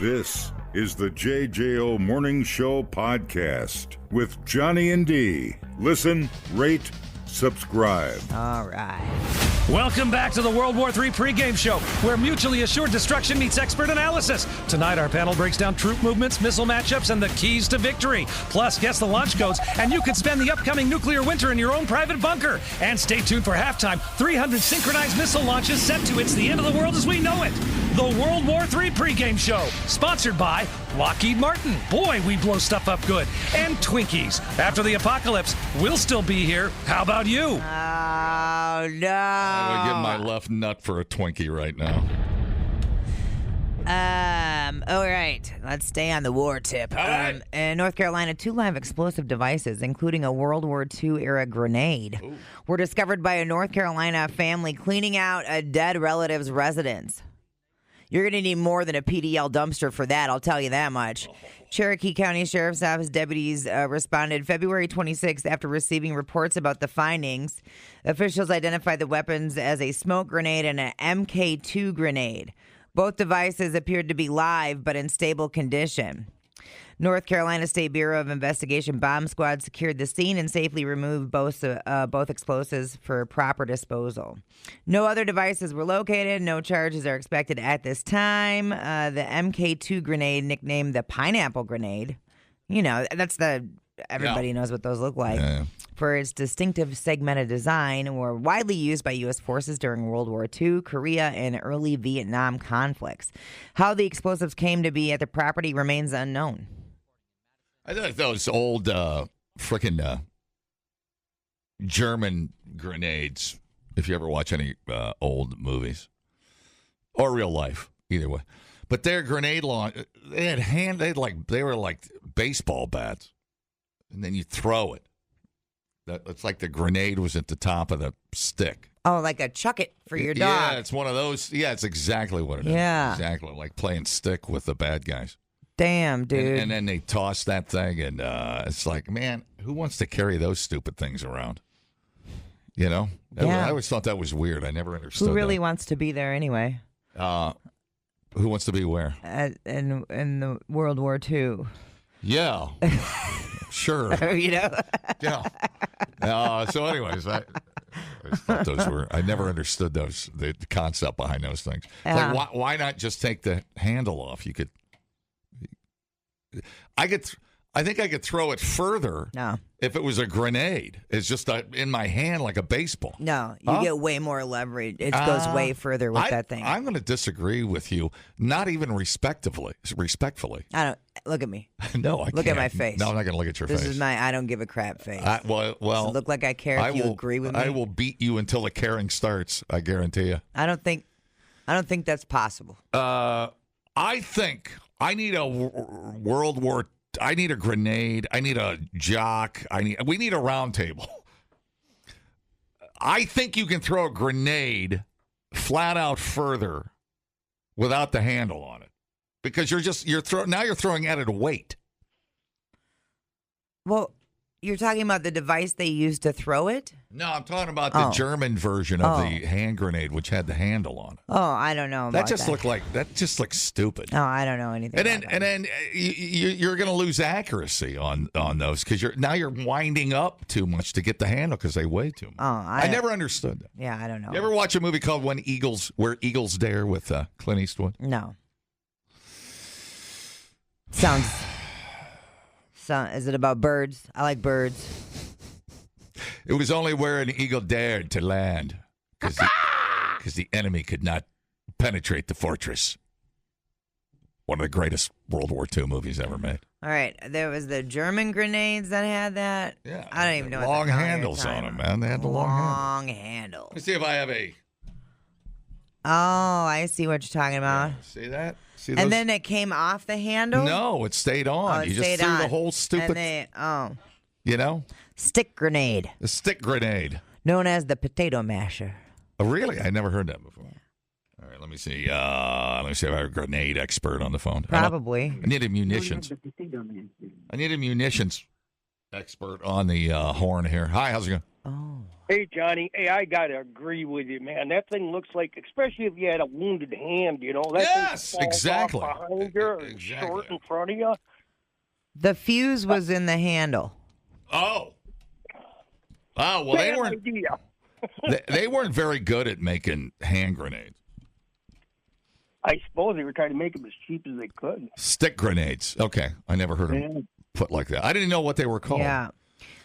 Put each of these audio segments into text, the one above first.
This is the JJO Morning Show podcast with Johnny and D. Listen, rate, subscribe. All right. Welcome back to the World War III pregame show, where mutually assured destruction meets expert analysis. Tonight, our panel breaks down troop movements, missile matchups, and the keys to victory. Plus, guess the launch codes, and you could spend the upcoming nuclear winter in your own private bunker. And stay tuned for halftime. 300 synchronized missile launches set to It's the End of the World as We Know It. The World War III pregame show, sponsored by Lockheed Martin. Boy, we blow stuff up good. And Twinkies. After the apocalypse, we'll still be here. How about you? Oh, no. I would give my left nut for a Twinkie right now. All right. Let's stay on the war tip. All right. In North Carolina, 2 live explosive devices, including a World War II-era grenade, were discovered by a North Carolina family cleaning out a dead relative's residence. You're going to need more than a PDL dumpster for that, I'll tell you that much. Cherokee County Sheriff's Office deputies responded February 26th after receiving reports about the findings. Officials identified the weapons as a smoke grenade and an MK2 grenade. Both devices appeared to be live but in stable condition. North Carolina State Bureau of Investigation bomb squad secured the scene and safely removed both explosives for proper disposal. No other devices were located. No charges are expected at this time. The MK2 grenade, nicknamed the pineapple grenade, everybody knows what those look like. Yeah. For its distinctive segmented design, were widely used by U.S. forces during World War II, Korea, and early Vietnam conflicts. How the explosives came to be at the property remains unknown. I like those old frickin' German grenades, if you ever watch any old movies. Or real life, either way. But their grenade launch, they were like baseball bats. And then you throw it. It's like the grenade was at the top of the stick. Oh, like a chuck it for your dog. Yeah, it's one of those. Yeah, it's exactly what it is. Yeah. Exactly. Like playing stick with the bad guys. Damn, dude. And then they toss that thing, and it's like, man, who wants to carry those stupid things around? You know? Yeah. I always thought that was weird. I never understood Who really that. wants to be there anyway? Who wants to be where? In the World War II. Yeah. Sure. Yeah. So anyways, I just thought those were, I never understood those, the concept behind those things. It's like, why not just take the handle off? You could, I think I could throw it further if it was a grenade. It's just in my hand like a baseball. No, you get way more leverage. It goes way further with that thing. I'm going to disagree with you, not even respectfully. I don't, look at me. No, I can't. Look at my face. No, I'm not going to look at your face. This is my I don't give a crap face. Well, does it look like I care if you agree with me? I will beat you until the caring starts, I guarantee you. I don't think that's possible. I think I need a World War. I need a grenade. I need a jock. We need a round table. I think you can throw a grenade flat out further without the handle on it, because you're throwing added weight. Well, you're talking about the device they used to throw it? No, I'm talking about the German version of the hand grenade, which had the handle on it. Oh, I don't know about that. That just looks stupid. No, I don't know anything about that. And then you're going to lose accuracy on those, because you're winding up too much to get the handle because they weigh too much. Oh, I never understood that. Yeah, I don't know. You ever watch a movie called Where Eagles Dare with Clint Eastwood? No. Is it about birds? I like birds. It was only where an eagle dared to land, because the enemy could not penetrate the fortress. One of the greatest World War II movies ever made. All right. There was the German grenades that had that. Yeah. I don't even know. Long handles on them, man. They had the long handles. Let me see if I have a... Oh, I see what you're talking about. Yeah, see that? See and then it came off the handle? No, it stayed on. Oh, you just threw the whole stupid... You know? Stick grenade. The stick grenade. Known as the potato masher. Oh, really? I never heard that before. All right, let me see. Let me see if I have a grenade expert on the phone. Probably. I need a munitions. expert on the horn here. Hi, how's it going? Oh. Hey, Johnny. Hey, I got to agree with you, man. That thing looks like, especially if you had a wounded hand, that Yes, thing falls exactly. off behind you or Exactly. short in front of you. The fuse was in the handle. Oh, well, Bad idea. they weren't very good at making hand grenades. I suppose they were trying to make them as cheap as they could. Stick grenades. Okay, I never heard them put like that. I didn't know what they were called. Yeah.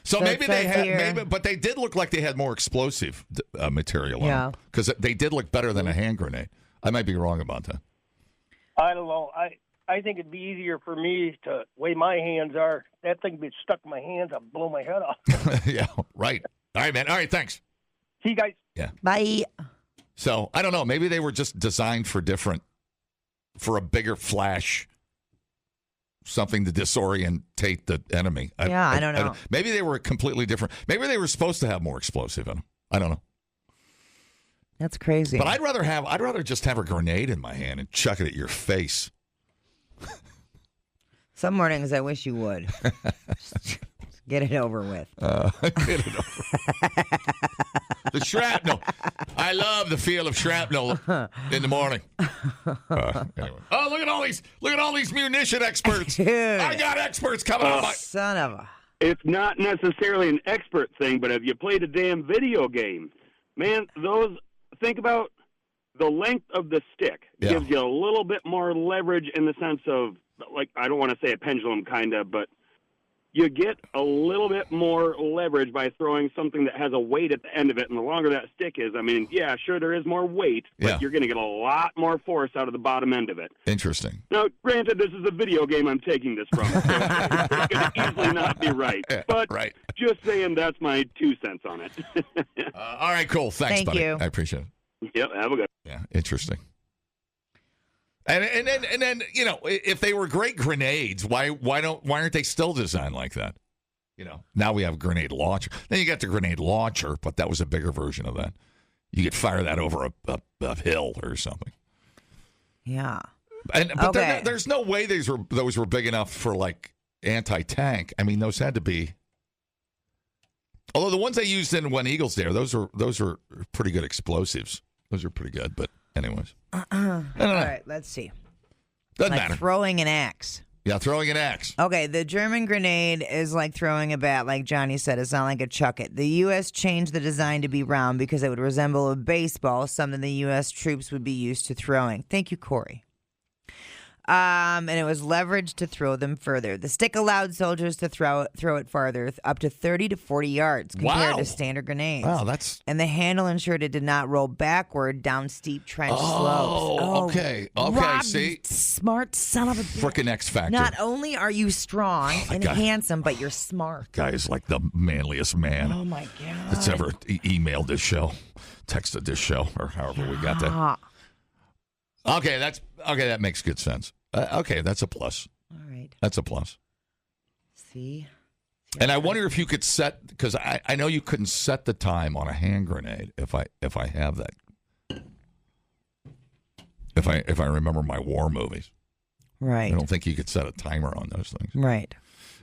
So So maybe it they says had, here- but they did look like they had more explosive material on Yeah. them because they did look better than a hand grenade. I might be wrong about that. I don't know. I think it'd be easier for me to way my hands are. That thing be stuck in my hands, I'd blow my head off. Yeah, right. All right, man. All right, thanks. See you guys. Yeah. Bye. So I don't know. Maybe they were just designed for a bigger flash, something to disorientate the enemy. I don't know. Maybe they were completely different. Maybe they were supposed to have more explosive in them. I don't know. That's crazy. But I'd rather just have a grenade in my hand and chuck it at your face. Some mornings I wish you would. Just get it over with. Get it over. The shrapnel. I love the feel of shrapnel in the morning. Anyway. Oh, look at all these munition experts. Dude. I got experts coming on my. Son of a. It's not necessarily an expert thing, but if you played a damn video game, man, think about the length of the stick. Yeah. Gives you a little bit more leverage in the sense of, like, I don't want to say a pendulum kind of, but you get a little bit more leverage by throwing something that has a weight at the end of it. And the longer that stick is, I mean, yeah, sure, there is more weight, but you're going to get a lot more force out of the bottom end of it. Interesting. Now, granted, this is a video game I'm taking this from, so it's going to easily not be right. But Right. just saying that's my 2 cents on it. All right, cool. Thanks, Thank buddy. you. I appreciate it. Yep, have a good. Yeah, interesting. And then if they were great grenades, why aren't they still designed like that? Now we have a grenade launcher. Then you got the grenade launcher, but that was a bigger version of that. You could fire that over a hill or something. Yeah. But Okay. there's no way those were big enough for like anti-tank. I mean, those had to be. Although the ones they used in When Eagles Dare, those were pretty good explosives. Those are pretty good, but anyways. I don't know. All right, let's see. Doesn't Like matter. throwing an axe. Yeah, throwing an axe. Okay, the German grenade is like throwing a bat, like Johnny said. It's not like a chuck it. The U.S. changed the design to be round because it would resemble a baseball, something the U.S. troops would be used to throwing. Thank you, Corey. And it was leveraged to throw them further. The stick allowed soldiers to throw it farther, up to 30 to 40 yards compared Wow. to standard grenades. Wow, that's. And the handle ensured it did not roll backward down steep trench slopes. Oh, okay. Rob, See? you smart son of a bitch. Frickin' X Factor. Not only are you strong and God. handsome, but you're smart. Guy is like the manliest man Oh my god! that's ever emailed this show, texted this show, or however we got that. Ah, Okay, that makes good sense. Okay, that's a plus. all right. That's a plus. See. And I wonder if you could set, because I know you couldn't set the time on a hand grenade. If I have that, if I remember my war movies, Right. I don't think you could set a timer on those things. Right.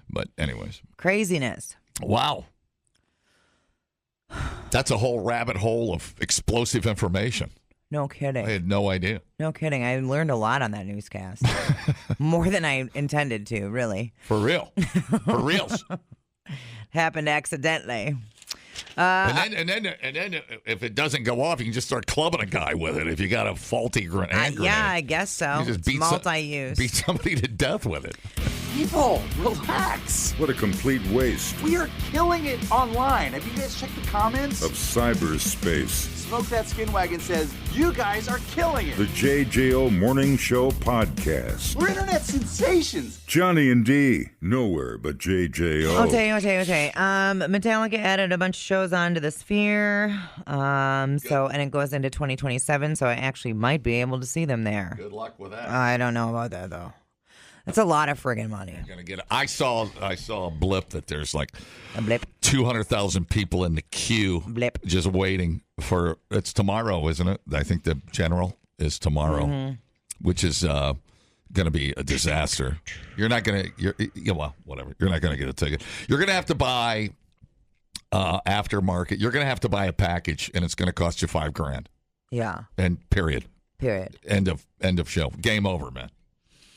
But anyways, Craziness. wow, that's a whole rabbit hole of explosive information. No I kidding. had no idea. No kidding. I learned a lot on that newscast. More than I intended to, really. For real, for reals. Happened accidentally. And then if it doesn't go off, you can just start clubbing a guy with it. If you got a faulty hand grenade, Yeah, I guess so. you just It's beat multi-use. beat somebody to death with it. People, relax. What a complete waste We are killing it online. Have you guys checked the comments? of cyberspace. Smoke That Skin Wagon says, you guys are killing it. The JJO Morning Show Podcast. We're internet sensations. Johnny and D, nowhere but JJO. Okay. Metallica added a bunch of shows onto the Sphere. And it goes into 2027, so I actually might be able to see them there. Good luck with that. I don't know about that though. That's a lot of friggin' money. Gonna get it. I saw a blip that there's like A blip. 200,000 people in the queue Blip. just waiting for. It's tomorrow, isn't it? I think the general is tomorrow, which is going to be a disaster. You're not going to. Well, whatever. You're not going to get a ticket. You're going to have to buy aftermarket. You're going to have to buy a package, and it's going to cost you $5,000. Yeah. And period. End of show. Game over, man.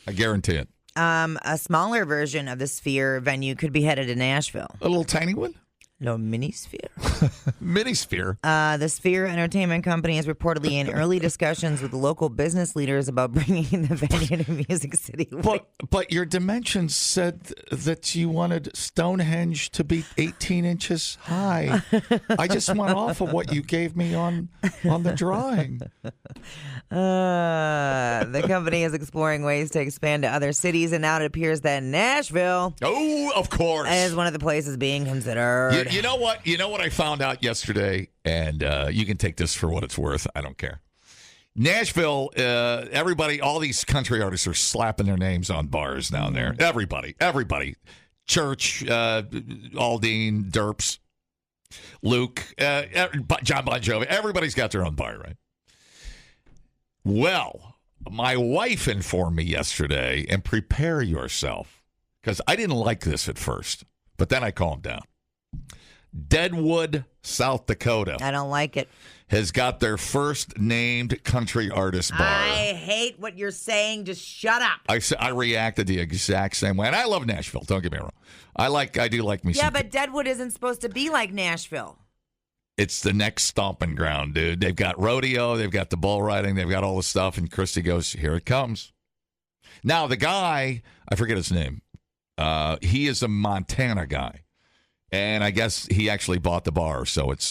I guarantee it. A smaller version of the Sphere venue could be headed to Nashville. A little tiny one? No, mini Sphere. Mini Sphere. The Sphere Entertainment Company is reportedly in early discussions with local business leaders about bringing the venue to Music City. But your dimensions said that you wanted Stonehenge to be 18 inches high. I just went off of what you gave me on the drawing. The company is exploring ways to expand to other cities, and now it appears that Nashville, of course, is one of the places being considered. You know what? You know what I found out yesterday, and you can take this for what it's worth. I don't care. Nashville, everybody, all these country artists are slapping their names on bars down there. Everybody. Church, Aldine, Derps, Luke, John Bon Jovi. Everybody's got their own bar, right? Well, my wife informed me yesterday, and prepare yourself, because I didn't like this at first, but then I calmed down. Deadwood, South Dakota. I don't like it. Has got their first named country artist bar. I hate what you're saying. Just shut up. I reacted the exact same way. And I love Nashville. Don't get me wrong. I do like me some. Yeah, but Deadwood isn't supposed to be like Nashville. It's the next stomping ground, dude. They've got rodeo. They've got the bull riding. They've got all the stuff. And Christy goes, here it comes. Now, the guy, I forget his name. He is a Montana guy. And I guess he actually bought the bar,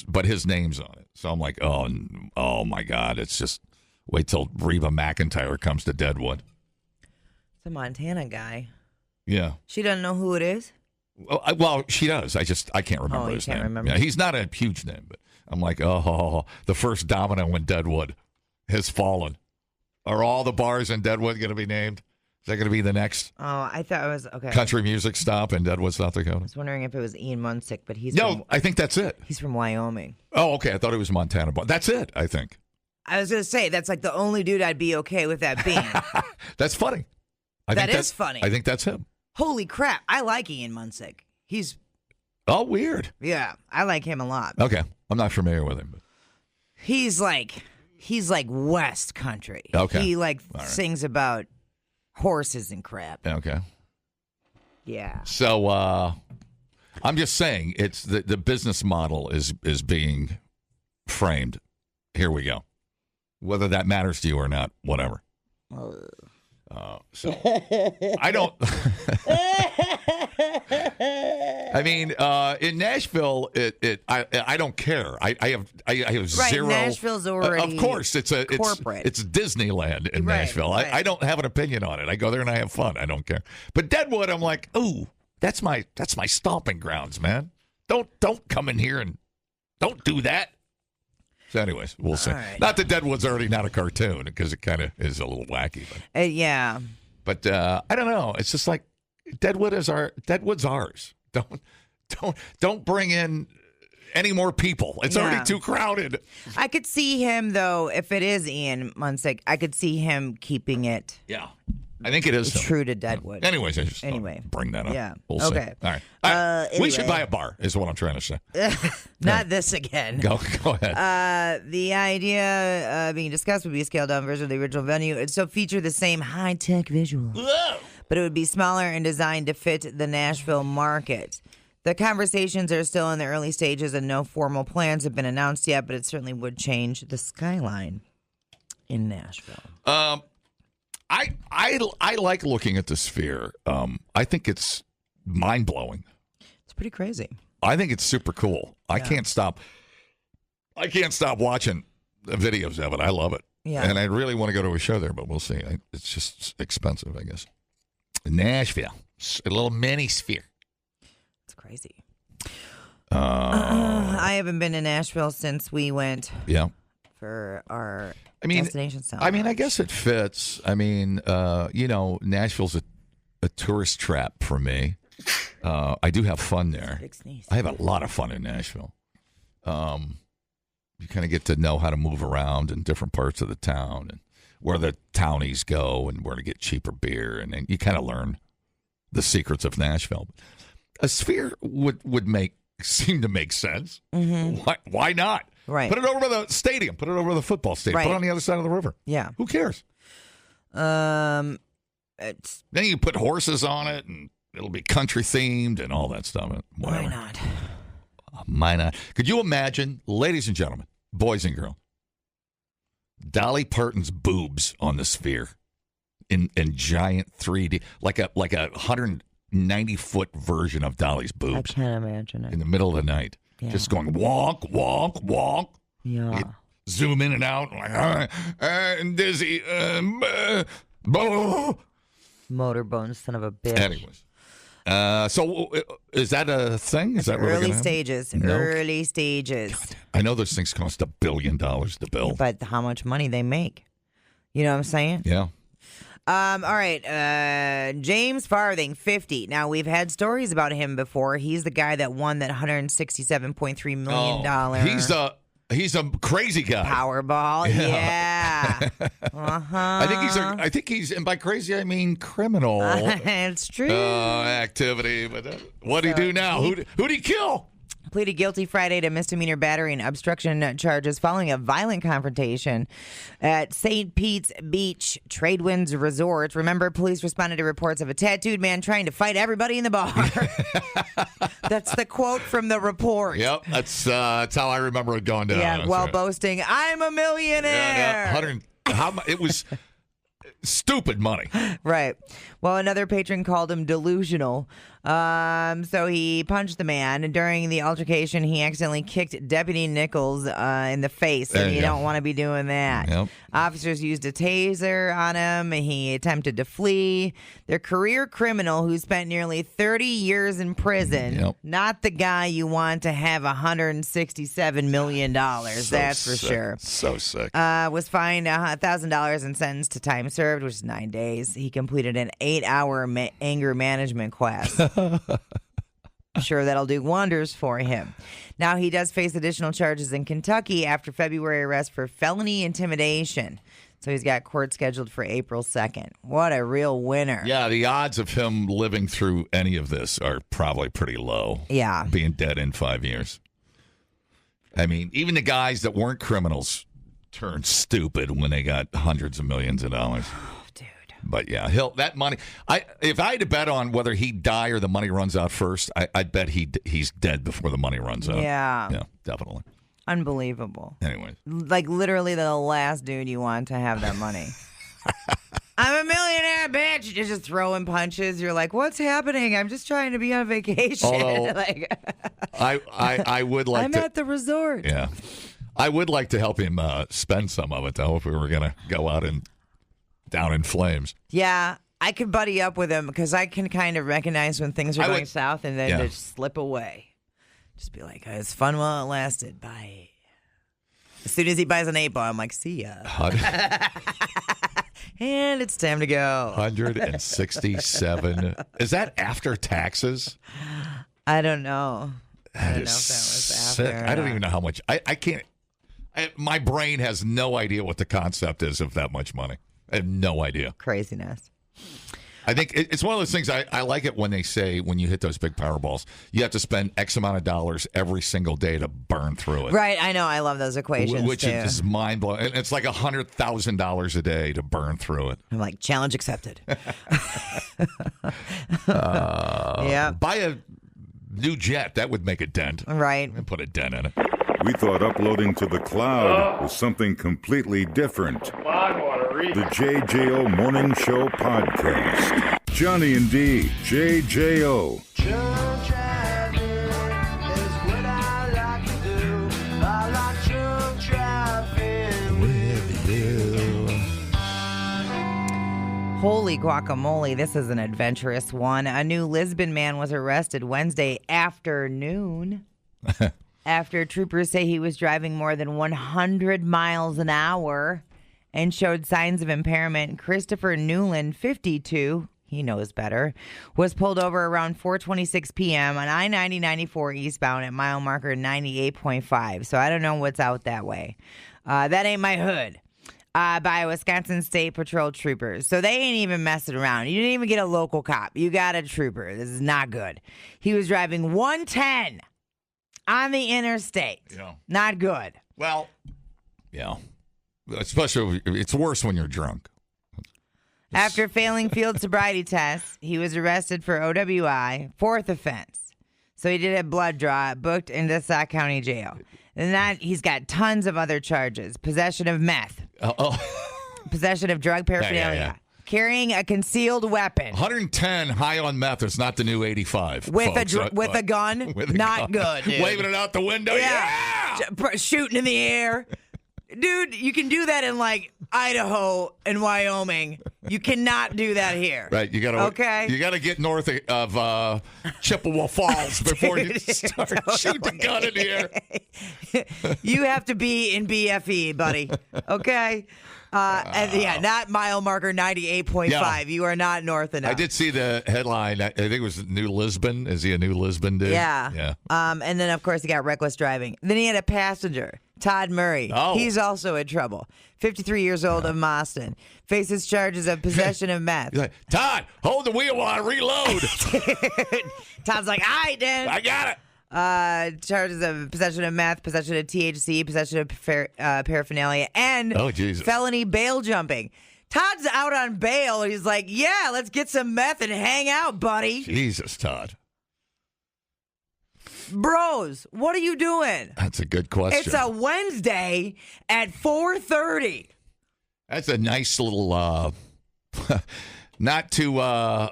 but his name's on it. So I'm like, oh my God, it's just wait till Reba McEntire comes to Deadwood. It's a Montana guy. Yeah. She doesn't know who it is? Well, she does. I can't remember his name. Remember. Yeah, he's not a huge name, but I'm like, the first domino in Deadwood has fallen. Are all the bars in Deadwood going to be named? Is that going to be the next? Oh, I thought it was okay. Country music stop in Deadwood, South Dakota. I was wondering if it was Ian Munsick, but I think that's it. He's from Wyoming. Oh, okay. I thought it was Montana. That's it, I think. I was going to say, that's like the only dude I'd be okay with that being. That's funny. That is funny. I think that's him. Holy crap. I like Ian Munsick. He's... Oh, weird. Yeah, I like him a lot. Okay. I'm not familiar with him. But... He's like West Country. Okay. He sings about horses and crap. Okay. Yeah. So I'm just saying, it's the business model is being framed. Here we go. Whether that matters to you or not, whatever. So I don't. I mean, in Nashville, I don't care. I have right, zero. Nashville's already of course, it's corporate. It's Disneyland in Right, Nashville. right. I don't have an opinion on it. I go there and I have fun. I don't care. But Deadwood, I'm like, ooh, that's my stomping grounds, man. Don't come in here and don't do that. So, anyways, we'll see. Right. Not that Deadwood's already not a cartoon, because it kind of is a little wacky. But yeah. But I don't know. It's just like Deadwood's ours. Don't bring in any more people. It's already too crowded. I could see him, though, if it is Ian Munsick, I could see him keeping it. Yeah. I think it is true to Deadwood. Anyways, I just bring that up. Yeah. We'll see. Okay. All right. Anyway. We should buy a bar, is what I'm trying to say. Not this again. Go ahead. The idea being discussed would be a scaled-down version of the original venue. It'd still feature the same high-tech visuals, but it would be smaller and designed to fit the Nashville market. The conversations are still in the early stages, and no formal plans have been announced yet, but it certainly would change the skyline in Nashville. I like looking at the Sphere. I think it's mind-blowing. It's pretty crazy. I think it's super cool. Yeah. I can't stop watching the videos of it. I love it. Yeah. And I really want to go to a show there, but we'll see. It's just expensive, I guess. Nashville. A little mini Sphere. It's crazy. I haven't been to Nashville since we went for our destination summer. I mean, I guess it fits. I mean, Nashville's a tourist trap for me. I do have fun there. Big sneeze. I have a lot of fun in Nashville. You kind of get to know how to move around in different parts of the town and where the townies go and where to get cheaper beer. And you kind of learn the secrets of Nashville. A Sphere would make seem to make sense. Mm-hmm. Why not? Right. Put it over the stadium. Put it over the football stadium. Right. Put it on the other side of the river. Yeah. Who cares? It's Then you put horses on it, and it'll be country themed and all that stuff. Whatever. why not? Why not? Could you imagine, ladies and gentlemen, boys and girls, Dolly Parton's boobs on the Sphere in giant 3D, like a 190-foot version of Dolly's I boobs can't imagine it. in the middle of the night, Yeah. just going wonk, wonk, wonk. Yeah. You zoom in and out, like, and dizzy. Motorbone, son of a bitch. Anyways. So is that a thing? Is that really Early gonna happen? stages. No. Early stages. I know those things cost $1 billion to build. But how much money they make. You know what I'm saying? Yeah. All right. James Farthing, 50. Now, we've had stories about him before. He's the guy that won that $167.3 million He's a crazy guy. Powerball. Yeah. Uh-huh. I think he's, and by crazy I mean criminal It's true. activity. But what do he do now? Who'd he kill? Pleaded guilty Friday to misdemeanor battery and obstruction charges following a violent confrontation at St. Pete's Beach Tradewinds Resort. Remember, police responded to reports of a tattooed man trying to fight everybody in the bar. That's the quote from the report. Yep, that's how I remember it going down. Yeah, That's while right. boasting, I'm a millionaire. It was stupid money. Right. Well, another patron called him delusional. So he punched the man, and during the altercation, he accidentally kicked Deputy Nichols in the face, There and you you go. don't want to be doing that. Yep. Officers used a taser on him, and he attempted to flee. The career criminal who spent nearly 30 years in prison, Yep. not the guy you want to have $167 million, that's for sick. sure. So sick. Was fined $1,000 and sentenced to time served, which is 9 days. He completed an 8-hour anger management class. I'm sure that'll do wonders for him. Now, he does face additional charges in Kentucky after February arrest for felony intimidation. So he's got court scheduled for April 2nd. What a real winner. Yeah, the odds of him living through any of this are probably pretty low. Yeah. Being dead in 5 years. I mean, even the guys that weren't criminals turned stupid when they got hundreds of millions of dollars. Dude. But yeah, that money. If I had to bet on whether he'd die or the money runs out first, I'd bet he's dead before the money runs out. Yeah. Definitely. Unbelievable. Anyways, Like literally the last dude you want to have that money. I'm a millionaire, bitch. You're just throwing punches. You're like, what's happening? I'm just trying to be on vacation. Although, like, I would like I'm to. at the resort. Yeah, I would like to help him spend some of it though. If we were gonna go out and down in flames. Yeah, I could buddy up with him because I can kind of recognize when things are I going would- south and then Yeah. just slip away. Just be like, it's fun while it lasted. Bye. As soon as he buys an 8-ball, I'm like, see ya. And it's time to go. 167. Is that after taxes? I don't know. I don't know if that is was sick. after. I don't even know how much. I can't. My brain has no idea what the concept is of that much money. I have no idea. Craziness. I think it's one of those things. I like it when they say when you hit those big Powerballs, you have to spend X amount of dollars every single day to burn through it. Right, I know. I love those equations Which too. is mind blowing. It's like $100,000 a day to burn through it. I'm like, challenge accepted. Yeah. Buy a new jet. That would make a dent. Right. And put a dent in it. We thought uploading to the cloud was something completely different. The JJO Morning Show Podcast. Johnny and D, JJO. Holy guacamole, this is an adventurous one. A new Lisbon man was arrested Wednesday afternoon after troopers say he was driving more than 100 miles an hour and showed signs of impairment. Christopher Newland, 52, he knows better, was pulled over around 4:26 p.m. on I-90-94 eastbound at mile marker 98.5. So I don't know what's out that way. That ain't my hood. By Wisconsin State Patrol troopers. So they ain't even messing around. You didn't even get a local cop. You got a trooper. This is not good. He was driving 110 on the interstate. Yeah. Not good. Well, yeah. Especially, it's worse when you're drunk. After failing field sobriety tests, he was arrested for OWI, fourth offense. So he did a blood draw, booked into Sac County Jail. And that he's got tons of other charges: possession of meth, possession of drug paraphernalia, yeah. carrying a concealed weapon, 110 high on meth is not the new 85. with folks. a gun. With a Not gun. good, dude. Waving it out the window. Yeah. Shooting in the air. Dude, you can do that in like Idaho and Wyoming. You cannot do that here. Right, you gotta get north of Chippewa Falls before you start shooting the gun in the air. You have to be in BFE, buddy. Okay? And not mile marker 98.5. Yeah. You are not north enough. I did see the headline. I think it was New Lisbon. Is he a New Lisbon dude? Yeah. And then, of course, he got reckless driving. Then he had a passenger, Todd Murray. Oh. He's also in trouble. 53 years old of Boston. Faces charges of possession of meth. He's like, Todd, hold the wheel while I reload. Todd's like, all right, then. I got it. Charges of possession of meth, possession of THC, possession of paraphernalia, and felony bail jumping. Todd's out on bail. He's like, yeah, let's get some meth and hang out, buddy. Jesus, Todd. Bros, what are you doing? That's a good question. It's a Wednesday at 4:30. That's a nice little, not to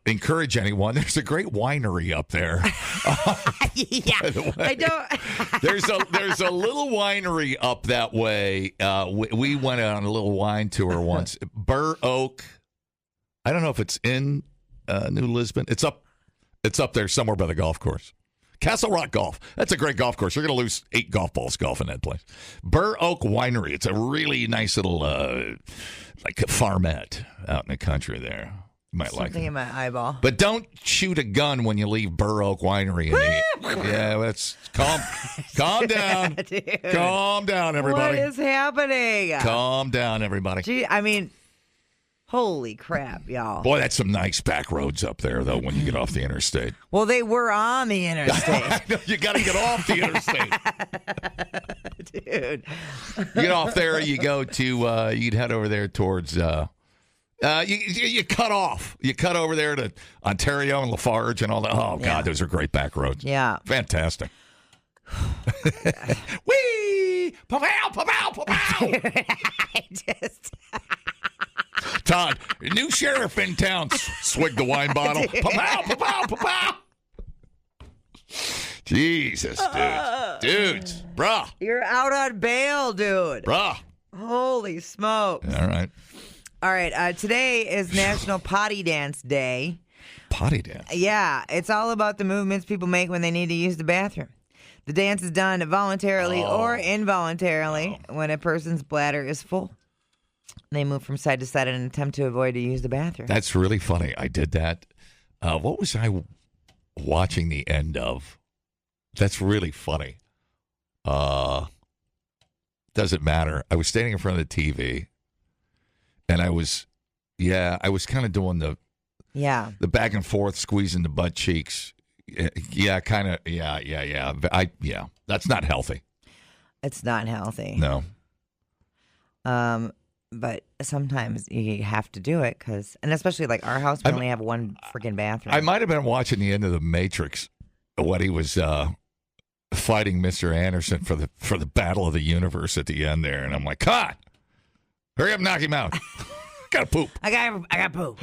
encourage anyone. There's a great winery up there. Yeah, I don't. There's a little winery up that way. We went on a little wine tour once. Burr Oak. I don't know if it's in New Lisbon. It's up there somewhere by the golf course. Castle Rock Golf. That's a great golf course. You're going to lose 8 golf balls golfing that place. Burr Oak Winery. It's a really nice little, like a farmette out in the country there. You might like it. Something in my eyeball. But don't shoot a gun when you leave Burr Oak Winery. Yeah, that's calm down. Dude. Calm down, everybody. What is happening? Calm down, everybody. Gee, I mean, holy crap, y'all. Boy, that's some nice back roads up there, though, when you get off the interstate. Well, they were on the interstate. You got to get off the interstate. Dude. You get off there, you go to, you'd head over there towards, you cut off. You cut over there to Ontario and Lafarge and all that. Oh, God, those are great back roads. Yeah. Fantastic. Whee! Pa-pow, pa-pow, pa-pow! Todd, new sheriff in town. Swig the wine bottle. Pa-pow, pa-pow, pa-pow! Jesus, dudes. Bruh. You're out on bail, dude. Bruh. Holy smokes. All right. All right. Today is National Potty Dance Day. Potty dance? Yeah. It's all about the movements people make when they need to use the bathroom. The dance is done voluntarily or involuntarily when a person's bladder is full. They move from side to side in an attempt to avoid to use the bathroom. That's really funny. I did that. What was I watching the end of? That's really funny. Doesn't matter. I was standing in front of the TV, and I was kind of doing the back and forth, squeezing the butt cheeks. Yeah, kind of. Yeah. That's not healthy. It's not healthy. No. But sometimes you have to do it and especially like our house, we only have one freaking bathroom. I might have been watching the end of The Matrix when he was fighting Mr. Anderson for the battle of the universe at the end there, and I'm like, come on, hurry up, knock him out. Gotta poop. I got poop.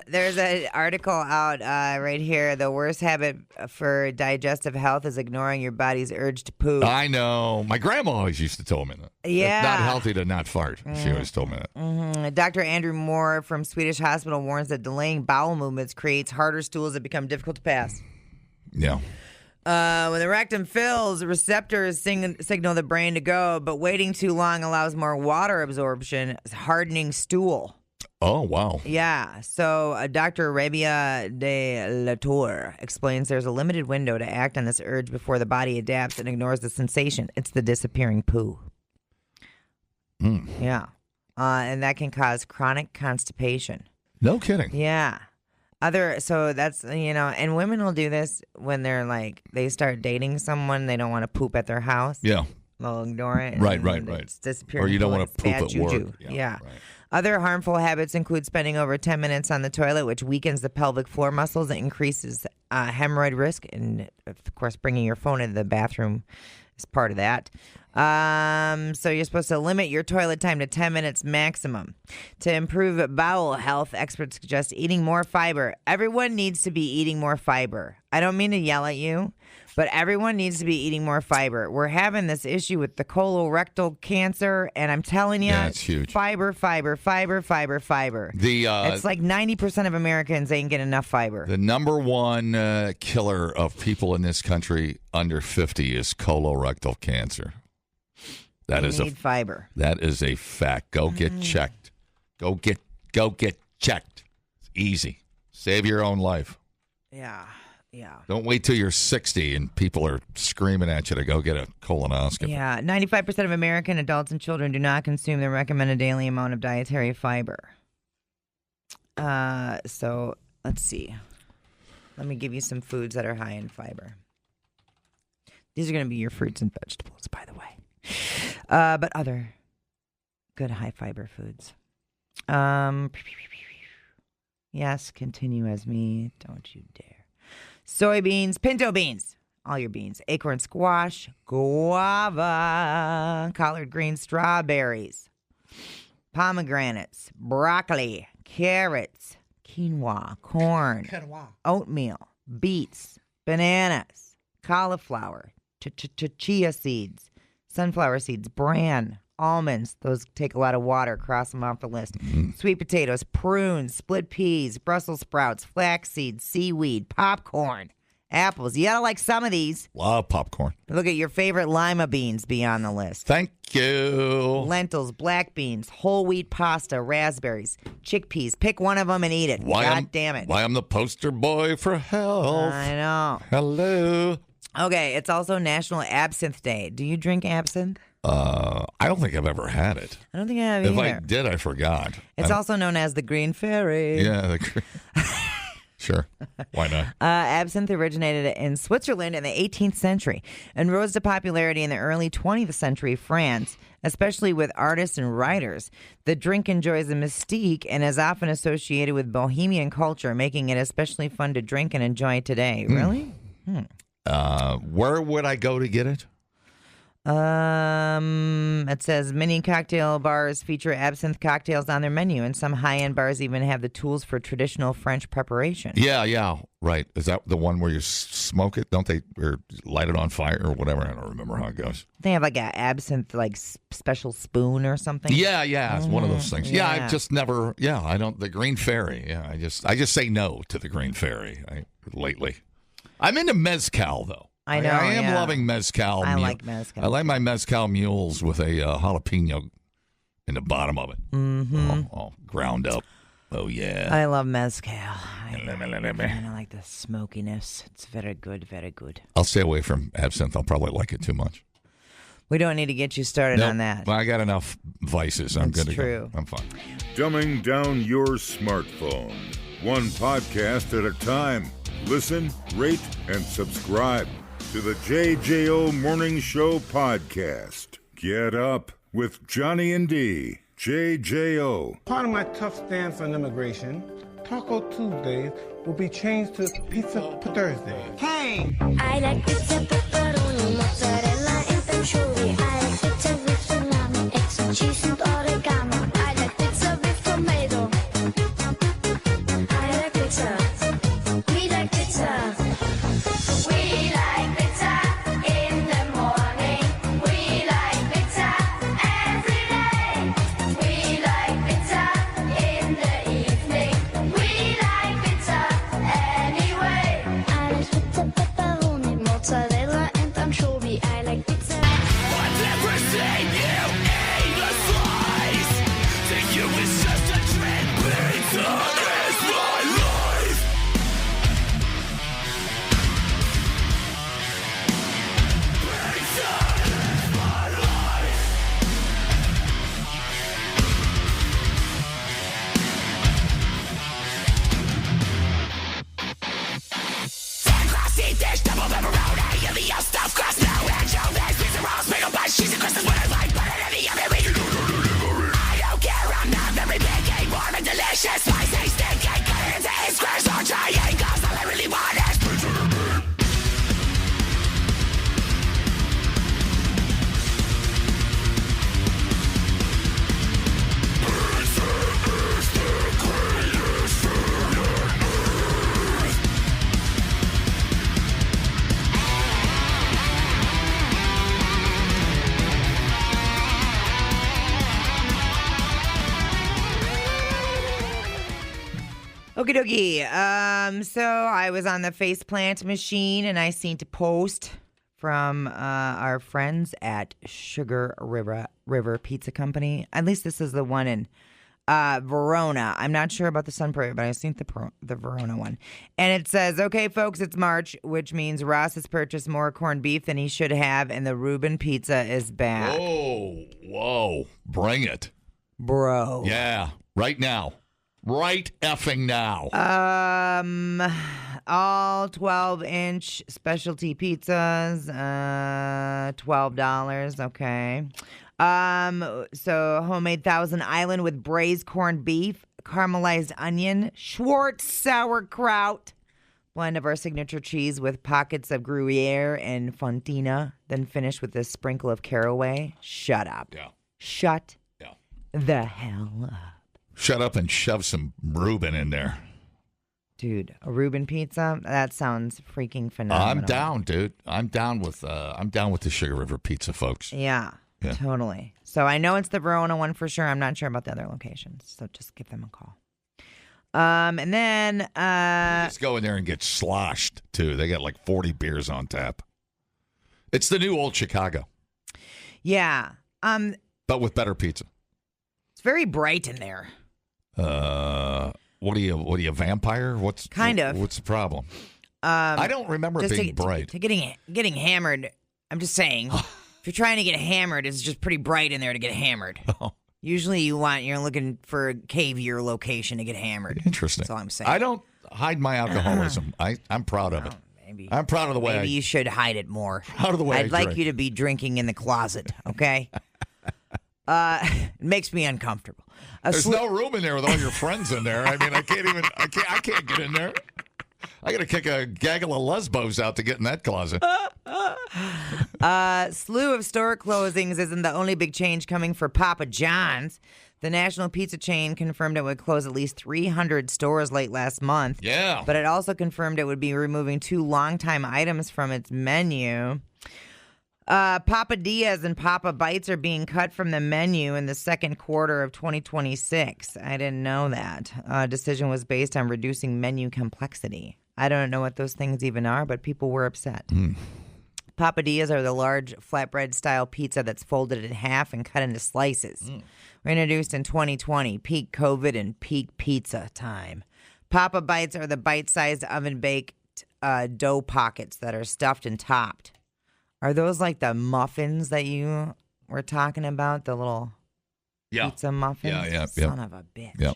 There's an article out right here. The worst habit for digestive health is ignoring your body's urge to poop. I know. My grandma always used to tell me that. Yeah. It's not healthy to not fart. She always told me that. Mm-hmm. Dr. Andrew Moore from Swedish Hospital warns that delaying bowel movements creates harder stools that become difficult to pass. Yeah. When the rectum fills, receptors signal the brain to go, but waiting too long allows more water absorption, hardening stool. Oh, wow. Yeah. So Dr. Rabia de la Tour explains there's a limited window to act on this urge before the body adapts and ignores the sensation. It's the disappearing poo. Yeah. And that can cause chronic constipation. No kidding. Yeah. So that's, and women will do this when they're like, they start dating someone, they don't want to poop at their house. Yeah. They'll ignore it. Right. It's disappearing. Or you don't want to poop at juju. work. Yeah. Right. Other harmful habits include spending over 10 minutes on the toilet, which weakens the pelvic floor muscles and increases hemorrhoid risk. And, of course, bringing your phone into the bathroom is part of that. So you're supposed to limit your toilet time to 10 minutes maximum. To improve bowel health, experts suggest eating more fiber. Everyone needs to be eating more fiber. I don't mean to yell at you, but everyone needs to be eating more fiber. We're having this issue with the colorectal cancer, and I'm telling you, it's huge. Fiber. It's like 90% of Americans ain't getting enough fiber. The number one killer of people in this country under 50 is colorectal cancer. That is fiber. That is a fact. Go get checked. Go get checked. It's easy. Save your own life. Yeah. Don't wait till you're 60 and people are screaming at you to go get a colonoscopy. Yeah, 95% of American adults and children do not consume the recommended daily amount of dietary fiber. So let's see. Let me give you some foods that are high in fiber. These are going to be your fruits and vegetables, by the way. But other good high fiber foods. Yes, continue as me. Don't you dare. Soybeans, pinto beans, all your beans, acorn squash, guava, collard greens, strawberries, pomegranates, broccoli, carrots, quinoa, corn, oatmeal, beets, bananas, cauliflower, chia seeds, sunflower seeds, bran, almonds. Those take a lot of water. Cross them off the list. Sweet potatoes, prunes, split peas, Brussels sprouts, flax seeds, seaweed, popcorn, apples. You gotta like some of these. Love popcorn. Look at your favorite lima beans be on the list. Thank you. Lentils, black beans, whole wheat pasta, raspberries, chickpeas. Pick one of them and eat it. God damn it. Why I'm the poster boy for health. I know. Hello. Okay, it's also National Absinthe Day. Do you drink absinthe? I don't think I've ever had it. I don't think I have either. If I did, I forgot. It's also known as the Green Fairy. Yeah. Sure. Why not? Absinthe originated in Switzerland in the 18th century and rose to popularity in the early 20th century France, especially with artists and writers. The drink enjoys a mystique and is often associated with bohemian culture, making it especially fun to drink and enjoy today. Really? Where would I go to get it? It says many cocktail bars feature absinthe cocktails on their menu, and some high-end bars even have the tools for traditional French preparation. Yeah, right. Is that the one where you smoke it? Don't they, or light it on fire or whatever? I don't remember how it goes. They have like an absinthe special spoon or something. Yeah, it's one of those things. Yeah, Yeah. I've just never. Yeah, I don't. The Green Fairy. Yeah, I just say no to the Green Fairy lately. I'm into mezcal though. I know. I am loving mezcal. I like mezcal. I like my mezcal mules with a jalapeno in the bottom of it. Mm-hmm. All ground up. Oh, yeah. I love mezcal. I like the smokiness. It's very good, very good. I'll stay away from absinthe. I'll probably like it too much. We don't need to get you started on that. Well, I got enough vices. I'm good to true. go. I'm fine. Dumbing down your smartphone. One podcast at a time. Listen, rate, and subscribe to the JJO Morning Show podcast. Get up with Johnny and D. JJO. Part of my tough stance on immigration, Taco Tuesdays will be changed to Pizza Thursdays. Hey! I like pizza, pepperoni, mozzarella, and anchovy. I like pizza with salami, extra cheese, and oregano. I like pizza with tomato. I like pizza. We like pizza. We like pizza in the morning. We like pizza every day. We like pizza in the evening. We like pizza anyway. I like pizza, pepperoni, mozzarella, and anchovy. I like pizza. Okie dokie. So I was on the faceplant machine and I seen a post from our friends at Sugar River Pizza Company. At least this is the one in Verona. I'm not sure about the Sun Prairie, but I seen the Verona one. And it says, okay, folks, it's March, which means Ross has purchased more corned beef than he should have, and the Reuben pizza is back. Whoa. Bring it. Bro. Yeah, right now. Right effing now. All 12-inch specialty pizzas, $12. Okay. So homemade Thousand Island with braised corned beef, caramelized onion, Schwartz sauerkraut, blend of our signature cheese with pockets of Gruyere and Fontina, then finished with a sprinkle of caraway. Shut up. Yeah. Shut the hell up. Shut up and shove some Reuben in there. Dude, a Reuben pizza? That sounds freaking phenomenal. I'm down, dude. I'm down with the Sugar River Pizza, folks. Yeah, totally. So I know it's the Verona one for sure. I'm not sure about the other locations. So just give them a call. And then just go in there and get sloshed too. They got like 40 beers on tap. It's the new old Chicago. Yeah. But with better pizza. It's very bright in there. What are you, a vampire? What's the problem? I don't remember it being bright. To getting hammered, I'm just saying, if you're trying to get hammered, it's just pretty bright in there to get hammered. Oh. Usually you're looking for a cavier location to get hammered. Interesting. That's all I'm saying. I don't hide my alcoholism. I'm proud of it. Maybe. I'm proud of the way Maybe you should hide it more. Proud of the way I'd like you to be drinking in the closet, okay? It makes me uncomfortable. There's no room in there with all your friends in there. I mean, I can't get in there. I got to kick a gaggle of lesbos out to get in that closet. Slew of store closings isn't the only big change coming for Papa John's. The national pizza chain confirmed it would close at least 300 stores late last month. Yeah. But it also confirmed it would be removing 2 longtime items from its menu. Papa Diaz and Papa Bites are being cut from the menu in the second quarter of 2026. I didn't know that. Decision was based on reducing menu complexity. I don't know what those things even are, but people were upset. Papa Diaz are the large flatbread-style pizza that's folded in half and cut into slices. Were introduced in 2020, peak COVID and peak pizza time. Papa Bites are the bite-sized oven-baked dough pockets that are stuffed and topped. Are those like the muffins that you were talking about? The little pizza muffins? Yeah. Son of a bitch. Yeah.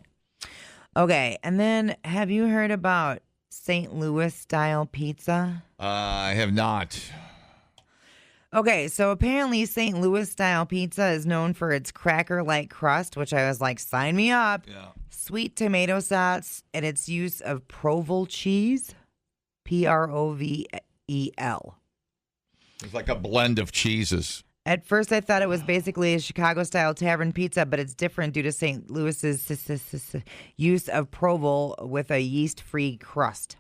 Okay, and then have you heard about St. Louis-style pizza? I have not. Okay, so apparently St. Louis-style pizza is known for its cracker-like crust, which I was like, sign me up. Yeah. Sweet tomato sauce and its use of Provel cheese, Provel. It's like a blend of cheeses. At first, I thought it was basically a Chicago-style tavern pizza, but it's different due to St. Louis's use of Provel with a yeast-free crust.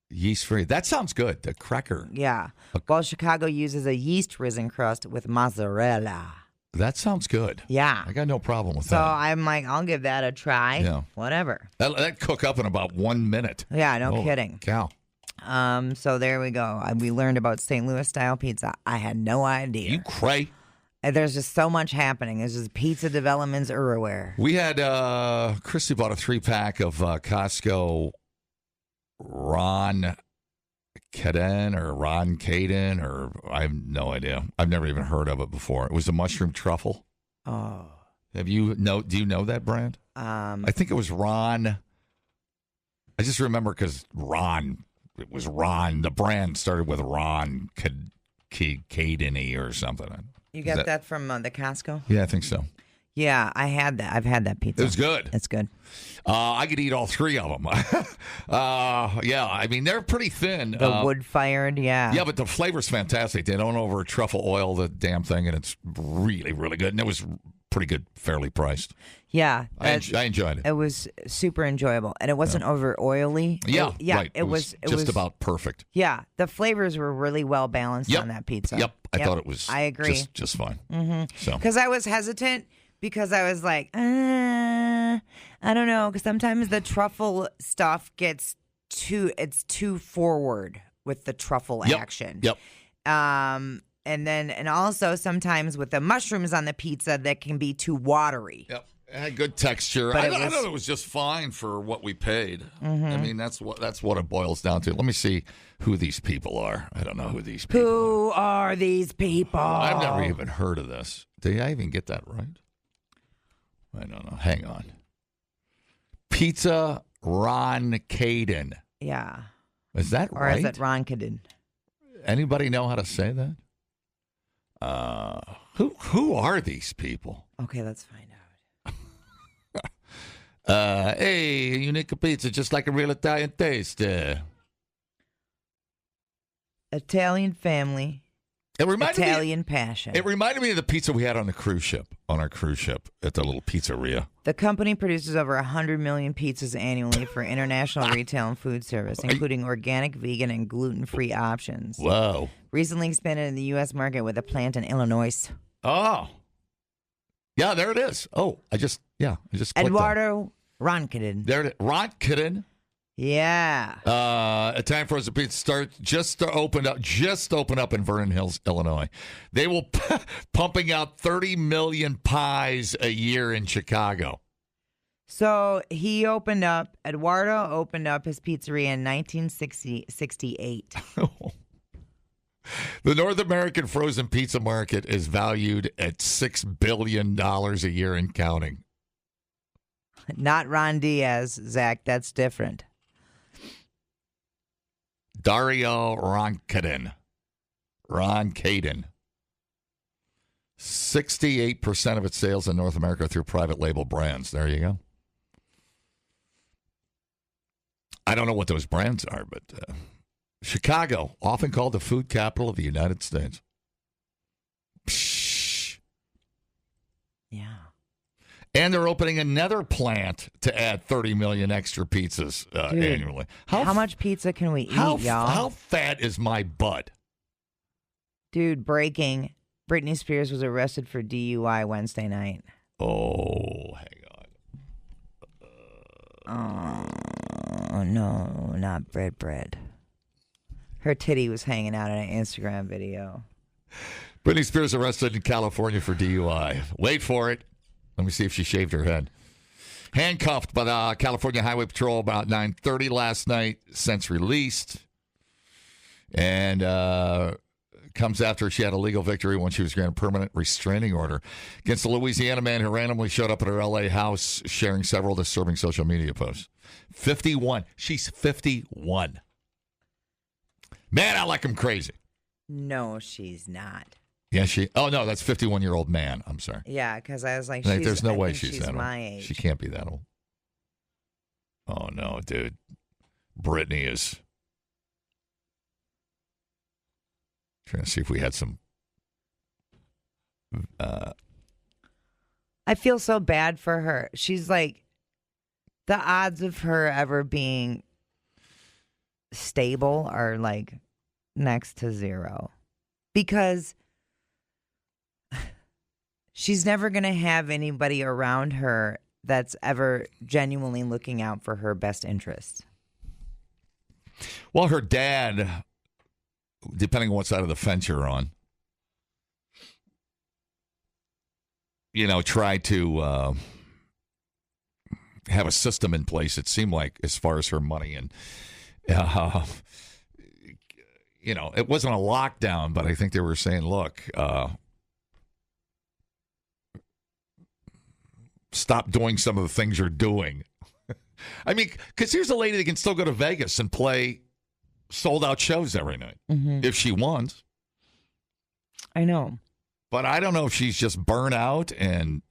Yeast-free. That sounds good. The cracker. Yeah. While Chicago uses a yeast-risen crust with mozzarella. That sounds good. Yeah. I got no problem with So that. I'm like, I'll give that a try. Yeah. Whatever. That cook up in about 1 minute. Yeah, no kidding. Cow. So there we go. We learned about St. Louis style pizza. I had no idea. You cray. And there's just so much happening. There's just pizza developments everywhere. We had Christy bought a 3-pack of Costco Ron Caden or Ron Caden or I have no idea. I've never even heard of it before. It was a mushroom truffle. Oh. Do you know that brand? I think it was Ron. I just remember because Ron. It was Ron. The brand started with Ron Caden or something. You got that from the Costco? Yeah, I think so. Yeah, I had that. I've had that pizza. It was good. It's good. I could eat all 3 of them. Yeah, I mean, they're pretty thin. The wood-fired, yeah. Yeah, but the flavor's fantastic. They don't over truffle oil the damn thing, and it's really, really good. And it was pretty good, fairly priced. Yeah. I enjoyed it. It was super enjoyable, and it wasn't over oily. Yeah, right. It was about perfect. Yeah, the flavors were really well balanced on that pizza. Yep, I thought it was. I agree. Just fine. Mm-hmm. So because I was hesitant because I was like, I don't know, because sometimes the truffle stuff gets too forward with the truffle action. Yep. And also sometimes with the mushrooms on the pizza that can be too watery. Yep. It had good texture. But I thought it was just fine for what we paid. I mean, that's what it boils down to. Let me see who these people are. I don't know who these people are. Who are these people? I've never even heard of this. Did I even get that right? I don't know. Hang on. Pizza Ron Caden. Yeah. Is that or right? Or is it Ron Caden? Anybody know how to say that? Who are these people? Okay, let's find out. Hey, a unique pizza, just like a real Italian taste. Italian family. Italian passion. It reminded me of the pizza we had on our cruise ship at the little pizzeria. The company produces over 100 million pizzas annually for international retail and food service, including organic, vegan, and gluten-free options. Whoa. Recently expanded in the U.S. market with a plant in Illinois. Oh. Yeah, there it is. Oh, I just clicked Eduardo Roncaden. There it is. Roncaden. Yeah. Italian frozen pizza just opened up in Vernon Hills, Illinois. They will pumping out 30 million pies a year in Chicago. So Eduardo opened up his pizzeria in 1968. The North American frozen pizza market is valued at $6 billion a year and counting. Not Ron Diaz, Zach. That's different. Dario Roncaden. 68% of its sales in North America are through private label brands. There you go. I don't know what those brands are, but Chicago, often called the food capital of the United States. Psh. Yeah. And they're opening another plant to add 30 million extra pizzas annually. How much pizza can we eat, y'all? How fat is my butt? Dude, breaking. Britney Spears was arrested for DUI Wednesday night. Oh, hang on. Oh, no, not Brit Brit. Her titty was hanging out in an Instagram video. Britney Spears arrested in California for DUI. Wait for it. Let me see if she shaved her head. Handcuffed by the California Highway Patrol about 9:30 last night, since released. And comes after she had a legal victory when she was granted a permanent restraining order against a Louisiana man who randomly showed up at her L.A. house sharing several disturbing social media posts. 51. She's 51. Man, I like him crazy. No, she's not. Yeah, oh, no, that's 51-year-old man. I'm sorry. Yeah, because I was like, there's no way she's that my old. age. She can't be that old. Oh, no, dude. Brittany is. Trying to see if we had some. I feel so bad for her. She's like, the odds of her ever being stable are like next to zero. Because she's never going to have anybody around her that's ever genuinely looking out for her best interests. Well, her dad, depending on what side of the fence you're on, tried to have a system in place, it seemed like, as far as her money. And, it wasn't a lockdown, but I think they were saying, look, stop doing some of the things you're doing. I mean, because here's a lady that can still go to Vegas and play sold-out shows every night if she wants. I know. But I don't know if she's just burnt out and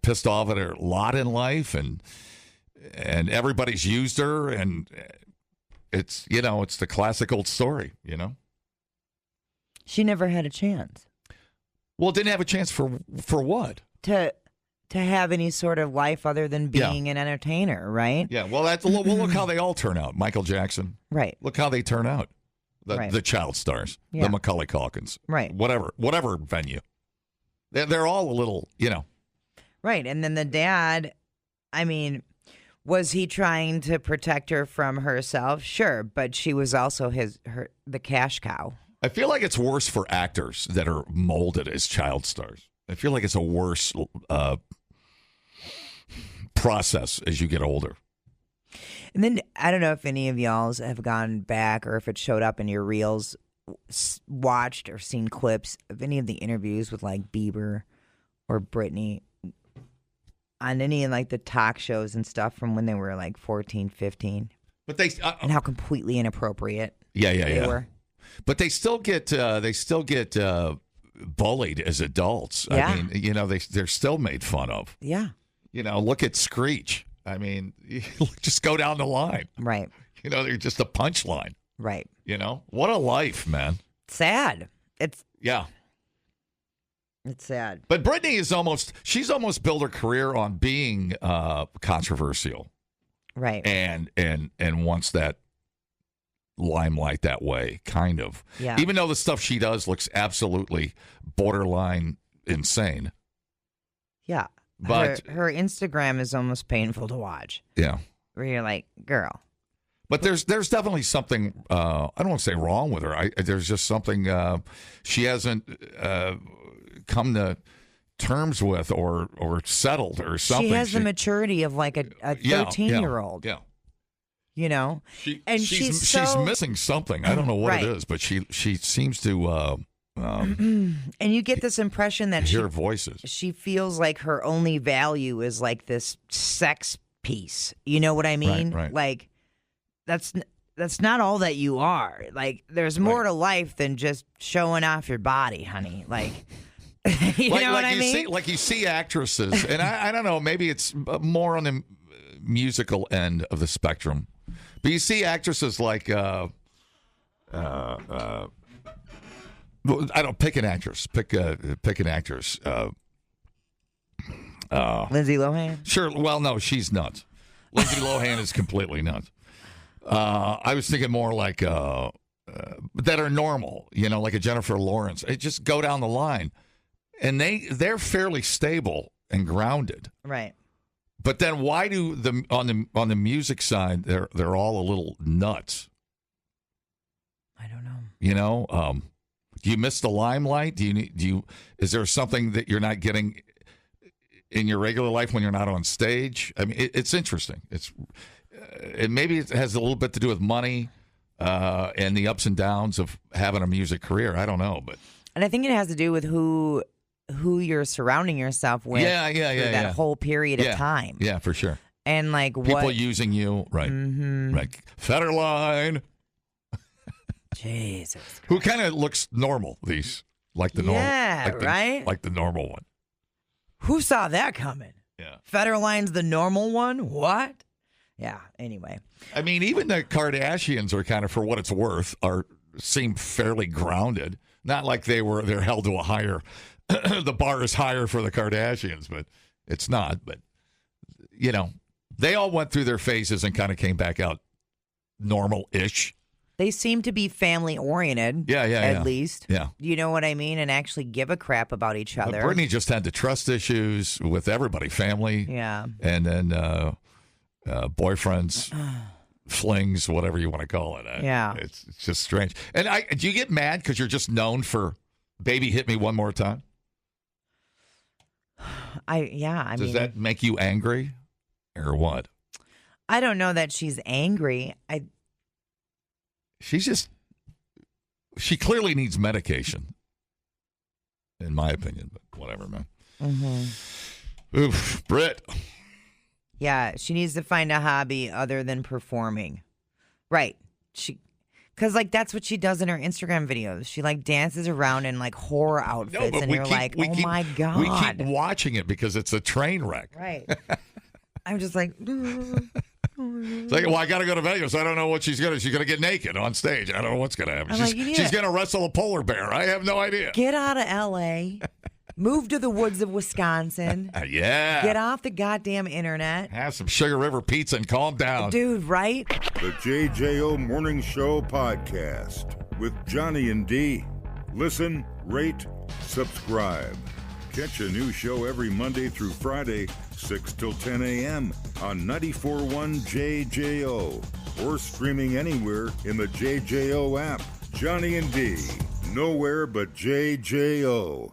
pissed off at her lot in life, and everybody's used her, and it's it's the classic old story, She never had a chance. Well, didn't have a chance for what? To have any sort of life other than being an entertainer, right? Yeah. Well, look how they all turn out. Michael Jackson. Right. Look how they turn out. The child stars, the Macaulay Culkins. Right. Whatever venue. They're all a little, Right. And then the dad, I mean, was he trying to protect her from herself? Sure, but she was also the cash cow. I feel like it's worse for actors that are molded as child stars. I feel like it's a worse process as you get older. And then I don't know if any of y'all have gone back or if it showed up in your reels, watched or seen clips of any of the interviews with like Bieber or Britney on any of like the talk shows and stuff from when they were like 14, 15. But they and how completely inappropriate they were. But they still get bullied as adults. Yeah. I mean, they're still made fun of. Yeah. Look at Screech. I mean, just go down the line. Right. They're just a punchline. Right. What a life, man. Sad. It's sad. But Britney she's almost built her career on being controversial. Right. And wants that limelight that way, kind of. Yeah. Even though the stuff she does looks absolutely borderline insane. Yeah. But her Instagram is almost painful to watch. Yeah. Where you're like, girl. But there's definitely something, I don't want to say wrong with her. There's just something she hasn't come to terms with or settled or something. She has the maturity of like a 13-year-old. Yeah. She's missing something. I don't know what it is, but she seems to and you get this impression that hear voices. She feels like her only value is like this sex piece. You know what I mean? Right. Like that's not all that you are. Like there's more to life than just showing off your body, honey. Like you know what I mean? You see actresses, and I don't know, maybe it's more on the musical end of the spectrum, but you see actresses like I don't pick an actress. Pick an actress. Lindsay Lohan. Sure. Well, no, she's nuts. Lindsay Lohan is completely nuts. I was thinking more like that are normal. Like a Jennifer Lawrence. Just go down the line, and they're fairly stable and grounded. Right. But then why do on the music side they're all a little nuts? I don't know. Do you miss the limelight? Is there something that you're not getting in your regular life when you're not on stage? I mean, it's interesting. Maybe it has a little bit to do with money and the ups and downs of having a music career. I don't know, and I think it has to do with who you're surrounding yourself with. That whole period of time. Yeah, for sure. And like people using you, right? Mm-hmm. Like Federline. Jesus Christ. Who kind of looks normal, like the normal. Yeah, right? Like the normal one. Who saw that coming? Yeah. Federline's the normal one? What? Yeah, anyway. I mean, even the Kardashians are kind of, for what it's worth, seem fairly grounded. Not like they're held to a higher, the bar is higher for the Kardashians, but it's not. But, they all went through their phases and kind of came back out normal-ish. They seem to be family-oriented, at least. Yeah. You know what I mean? And actually give a crap about each other. Britney just had the trust issues with everybody, family. Yeah. And then boyfriends, flings, whatever you want to call it. Yeah. It's just strange. And do you get mad because you're just known for Baby Hit Me One More Time? Does that make you angry or what? I don't know that she's angry. She clearly needs medication, in my opinion, but whatever, man. Mm-hmm. Oof, Brit. Yeah, she needs to find a hobby other than performing. Right. Because, that's what she does in her Instagram videos. She, dances around in, horror outfits, and you're my God. We keep watching it because it's a train wreck. Right. I'm just like... It's like, I got to go to Vegas. I don't know what she's going to get naked on stage. I don't know what's going to happen. She's going to wrestle a polar bear. I have no idea. Get out of L.A., move to the woods of Wisconsin. Yeah. Get off the goddamn internet. Have some Sugar River pizza and calm down. Dude, right? The JJO Morning Show Podcast with Johnny and D. Listen, rate, subscribe. Catch a new show every Monday through Friday, 6 till 10 a.m. on 94.1 JJO or streaming anywhere in the JJO app. Johnny and D, nowhere but JJO.